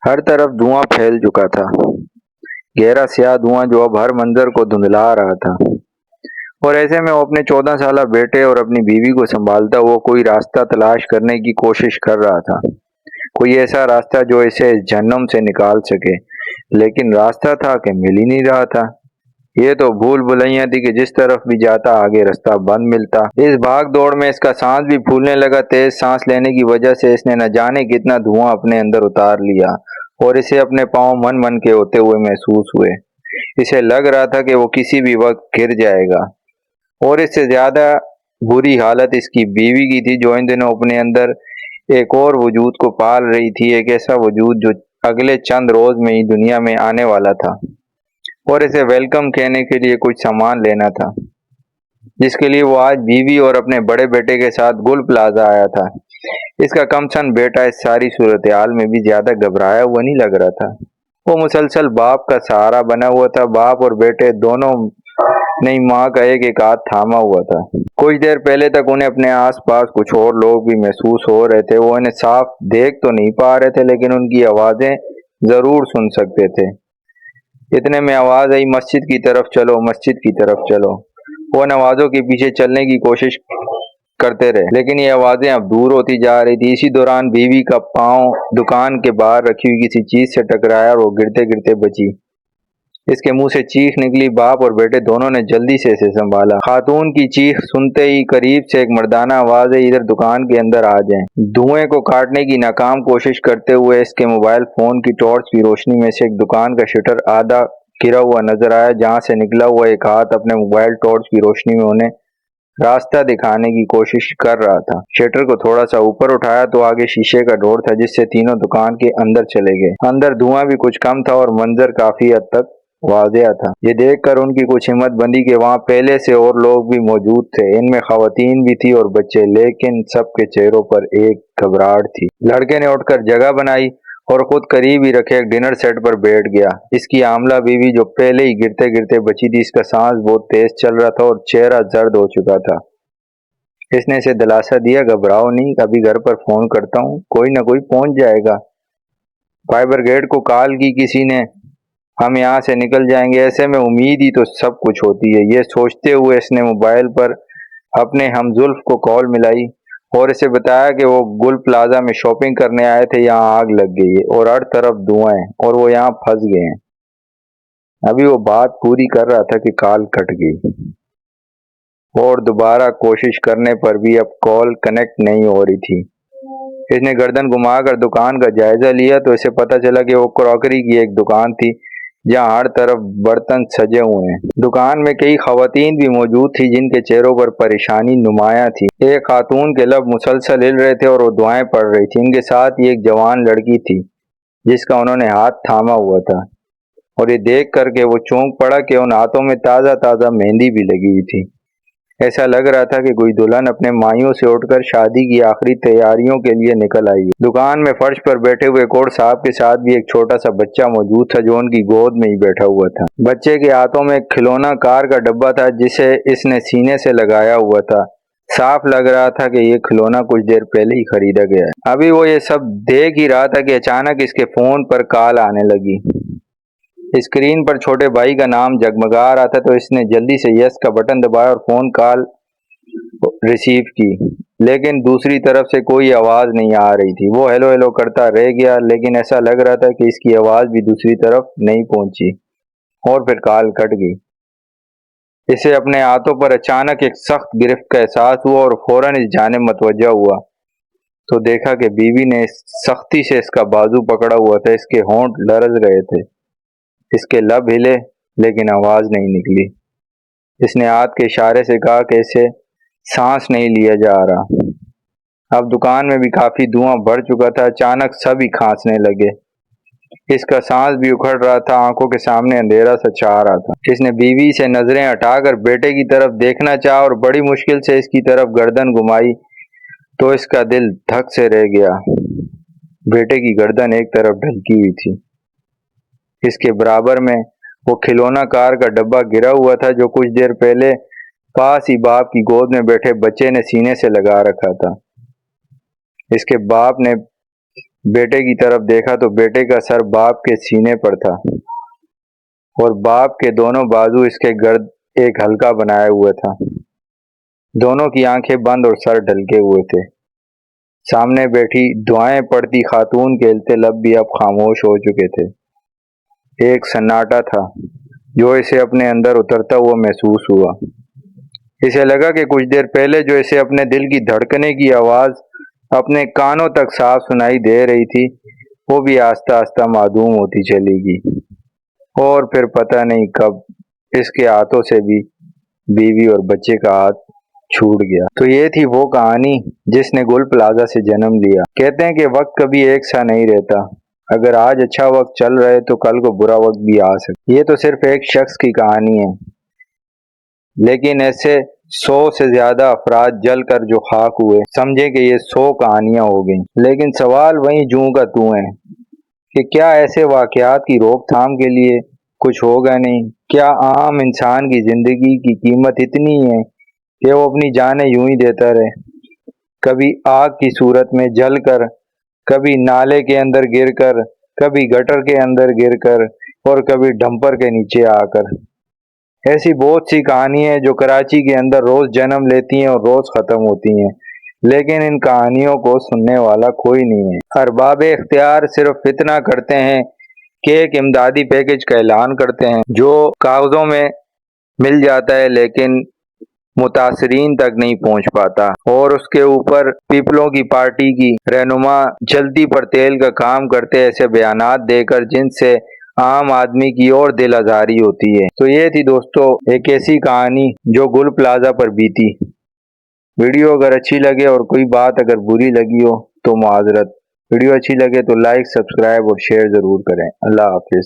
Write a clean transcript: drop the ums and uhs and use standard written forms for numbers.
ہر طرف دھواں پھیل چکا تھا، گہرا سیاہ دھواں جو اب ہر منظر کو دھندلا رہا تھا۔ اور ایسے میں وہ اپنے 14 سالہ بیٹے اور اپنی بیوی کو سنبھالتا وہ کوئی راستہ تلاش کرنے کی کوشش کر رہا تھا، کوئی ایسا راستہ جو اسے اس جہنم سے نکال سکے، لیکن راستہ تھا کہ مل ہی نہیں رہا تھا۔ یہ تو بھول بھلیاں تھی کہ جس طرف بھی جاتا آگے رستہ بند ملتا۔ اس بھاگ دوڑ میں اس کا سانس بھی پھولنے لگا۔ تیز سانس لینے کی وجہ سے اس نے نہ جانے کتنا دھواں اپنے اندر اتار لیا، اور اسے اپنے پاؤں من من کے ہوتے ہوئے محسوس ہوئے۔ اسے لگ رہا تھا کہ وہ کسی بھی وقت گر جائے گا۔ اور اس سے زیادہ بری حالت اس کی بیوی کی تھی، جو ان دنوں اپنے اندر ایک اور وجود کو پال رہی تھی، ایک ایسا وجود جو اگلے چند روز میں ہی دنیا میں آنے والا تھا، اور اسے ویلکم کہنے کے لیے کچھ سامان لینا تھا، جس کے لیے وہ آج بیوی اور اپنے بڑے بیٹے کے ساتھ گل پلازا آیا تھا۔ اس کا کم سن بیٹا اس ساری صورتحال میں بھی زیادہ گھبرایا ہوا نہیں لگ رہا تھا۔ وہ مسلسل باپ کا سہارا بنا ہوا تھا۔ باپ اور بیٹے دونوں نہیں ماں کا ایک ایک ہاتھ تھاما ہوا تھا۔ کچھ دیر پہلے تک انہیں اپنے آس پاس کچھ اور لوگ بھی محسوس ہو رہے تھے۔ وہ انہیں صاف دیکھ تو نہیں پا رہے تھے، لیکن ان کی آوازیں ضرور سن سکتے تھے۔ اتنے میں آواز آئی، مسجد کی طرف چلو، مسجد کی طرف چلو۔ وہ ان آوازوں کے پیچھے چلنے کی کوشش کرتے رہے، لیکن یہ آوازیں اب دور ہوتی جا رہی تھی۔ اسی دوران بیوی کا پاؤں دکان کے باہر رکھی ہوئی کسی چیز سے ٹکرایا اور وہ گرتے گرتے بچی۔ اس کے منہ سے چیخ نکلی۔ باپ اور بیٹے دونوں نے جلدی سے اسے سنبھالا۔ خاتون کی چیخ سنتے ہی قریب سے ایک مردانہ آواز ہے، ادھر دکان کے اندر آ جائیں۔ دھوئیں کو کاٹنے کی ناکام کوشش کرتے ہوئے اس کے موبائل فون کی ٹارچ کی روشنی میں سے ایک دکان کا شٹر آدھا گرا ہوا نظر آیا، جہاں سے نکلا ہوا ایک ہاتھ اپنے موبائل ٹارچ کی روشنی میں انہیں راستہ دکھانے کی کوشش کر رہا تھا۔ شٹر کو تھوڑا سا اوپر اٹھایا تو آگے شیشے کا ڈور تھا، جس سے تینوں دکان کے اندر چلے گئے۔ اندر دھواں بھی کچھ کم تھا اور منظر کافی حد تک واضح تھا۔ یہ دیکھ کر ان کی کچھ ہمت بندی کہ وہاں پہلے سے اور لوگ بھی موجود تھے۔ ان میں خواتین بھی تھی اور بچے، لیکن سب کے چہروں پر ایک گھبراہٹ تھی۔ لڑکے نے اٹھ کر جگہ بنائی اور خود قریب ہی رکھے ڈنر سیٹ پر بیٹھ گیا۔ اس کی عاملہ بیوی جو پہلے ہی گرتے گرتے بچی تھی، اس کا سانس بہت تیز چل رہا تھا اور چہرہ زرد ہو چکا تھا۔ اس نے اسے دلاسا دیا، گھبراؤ نہیں، ابھی گھر پر فون کرتا ہوں، کوئی نہ کوئی پہنچ جائے گا۔ فائر بریگیڈ کو کال کی کسی نے، ہم یہاں سے نکل جائیں گے۔ ایسے میں امید ہی تو سب کچھ ہوتی ہے۔ یہ سوچتے ہوئے اس نے موبائل پر اپنے ہم زلف کو کال ملائی اور اسے بتایا کہ وہ گل پلازا میں شاپنگ کرنے آئے تھے، یہاں آگ لگ گئی ہے اور ہر طرف دھواں ہے اور وہ یہاں پھنس گئے ہیں۔ ابھی وہ بات پوری کر رہا تھا کہ کال کٹ گئی، اور دوبارہ کوشش کرنے پر بھی اب کال کنیکٹ نہیں ہو رہی تھی۔ اس نے گردن گھما کر دکان کا جائزہ لیا تو اسے پتہ چلا کہ وہ کراکری کی ایک دکان تھی، جہاں ہر طرف برتن سجے ہوئے ہیں۔ دکان میں کئی خواتین بھی موجود تھی، جن کے چہروں پر پریشانی نمایاں تھی۔ ایک خاتون کے لب مسلسل ہل رہے تھے اور وہ دعائیں پڑھ رہی تھی۔ ان کے ساتھ ہی ایک جوان لڑکی تھی، جس کا انہوں نے ہاتھ تھاما ہوا تھا، اور یہ دیکھ کر کے وہ چونک پڑا کہ ان ہاتھوں میں تازہ تازہ مہندی بھی لگی ہوئی تھی۔ ایسا لگ رہا تھا کہ کوئی دلہن اپنے مائیوں سے اٹھ کر شادی کی آخری تیاریوں کے لیے نکل آئی ہے۔ دکان میں فرش پر بیٹھے ہوئے ایک اور صاحب کے ساتھ بھی ایک چھوٹا سا بچہ موجود تھا، جو ان کی گود میں ہی بیٹھا ہوا تھا۔ بچے کے ہاتھوں میں ایک کھلونا کار کا ڈبہ تھا، جسے اس نے سینے سے لگایا ہوا تھا۔ صاف لگ رہا تھا کہ یہ کھلونا کچھ دیر پہلے ہی خریدا گیا ہے۔ ابھی وہ یہ سب دیکھ ہی رہا تھا کہ اچانک اس کے فون پر کال آنے لگی۔ اسکرین پر چھوٹے بھائی کا نام جگمگا رہا تھا، تو اس نے جلدی سے یس کا بٹن دبایا اور فون کال ریسیو کی، لیکن دوسری طرف سے کوئی آواز نہیں آ رہی تھی۔ وہ ہیلو ہیلو کرتا رہ گیا، لیکن ایسا لگ رہا تھا کہ اس کی آواز بھی دوسری طرف نہیں پہنچی، اور پھر کال کٹ گئی۔ اسے اپنے ہاتھوں پر اچانک ایک سخت گرفت کا احساس ہوا اور فوراً اس جانب متوجہ ہوا تو دیکھا کہ بیوی نے سختی سے اس کا بازو پکڑا ہوا تھا۔ اس کے ہونٹ لرز رہے تھے، اس کے لب ہلے، لیکن آواز نہیں نکلی۔ اس نے ہاتھ کے اشارے سے کہا کہ اسے سانس نہیں لیا جا رہا۔ اب دکان میں بھی کافی دھواں بڑھ چکا تھا۔ اچانک سبھی کھانسنے لگے۔ اس کا سانس بھی اکھڑ رہا تھا، آنکھوں کے سامنے اندھیرا سا چھا رہا تھا۔ اس نے بیوی سے نظریں ہٹا کر بیٹے کی طرف دیکھنا چاہا اور بڑی مشکل سے اس کی طرف گردن گھمائی تو اس کا دل دھک سے رہ گیا۔ بیٹے کی گردن ایک طرف ڈھلکی ہوئی تھی۔ اس کے برابر میں وہ کھلونا کار کا ڈبہ گرا ہوا تھا، جو کچھ دیر پہلے پاس ہی باپ کی گود میں بیٹھے بچے نے سینے سے لگا رکھا تھا۔ اس کے باپ نے بیٹے کی طرف دیکھا تو بیٹے کا سر باپ کے سینے پر تھا اور باپ کے دونوں بازو اس کے گرد ایک حلقہ بنائے ہوئے تھا۔ دونوں کی آنکھیں بند اور سر ڈھلکے ہوئے تھے۔ سامنے بیٹھی دعائیں پڑھتی خاتون کے ہلتے لب بھی اب خاموش ہو چکے تھے۔ ایک سناٹا تھا جو اسے اپنے اندر اترتا ہوا محسوس ہوا۔ اسے لگا کہ کچھ دیر پہلے جو اسے اپنے دل کی دھڑکنے کی آواز اپنے کانوں تک صاف سنائی دے رہی تھی وہ بھی آہستہ آہستہ معدوم ہوتی چلی گئی، اور پھر پتہ نہیں کب اس کے ہاتھوں سے بھی بیوی اور بچے کا ہاتھ چھوٹ گیا۔ تو یہ تھی وہ کہانی جس نے گل پلازا سے جنم لیا۔ کہتے ہیں کہ وقت کبھی ایک سا نہیں رہتا، اگر آج اچھا وقت چل رہا ہے تو کل کو برا وقت بھی آ سکتا۔ یہ تو صرف ایک شخص کی کہانی ہے، لیکن ایسے 100 سے زیادہ افراد جل کر جو خاک ہوئے، سمجھے کہ یہ 100 کہانیاں ہو گئیں۔ لیکن سوال وہیں جوں کا توں ہے کہ کیا ایسے واقعات کی روک تھام کے لیے کچھ ہوگا نہیں؟ کیا عام انسان کی زندگی کی قیمت اتنی ہے کہ وہ اپنی جانیں یوں ہی دیتا رہے، کبھی آگ کی صورت میں جل کر، کبھی نالے کے اندر گر کر، کبھی گٹر کے اندر گر کر، اور کبھی ڈمپر کے نیچے آ کر؟ ایسی بہت سی کہانیاں ہیں جو کراچی کے اندر روز جنم لیتی ہیں اور روز ختم ہوتی ہیں، لیکن ان کہانیوں کو سننے والا کوئی نہیں ہے۔ ارباب اختیار صرف اتنا کرتے ہیں کہ ایک امدادی پیکج کا اعلان کرتے ہیں جو کاغذوں میں مل جاتا ہے لیکن متاثرین تک نہیں پہنچ پاتا، اور اس کے اوپر پیپلوں کی پارٹی کی رہنما جلدی پر تیل کا کام کرتے ایسے بیانات دے کر جن سے عام آدمی کی اور دل آزاری ہوتی ہے۔ تو یہ تھی دوستو ایک ایسی کہانی جو گل پلازا پر بیتی۔ ویڈیو اگر اچھی لگے اور کوئی بات اگر بری لگی ہو تو معذرت۔ ویڈیو اچھی لگے تو لائک، سبسکرائب اور شیئر ضرور کریں۔ اللہ حافظ۔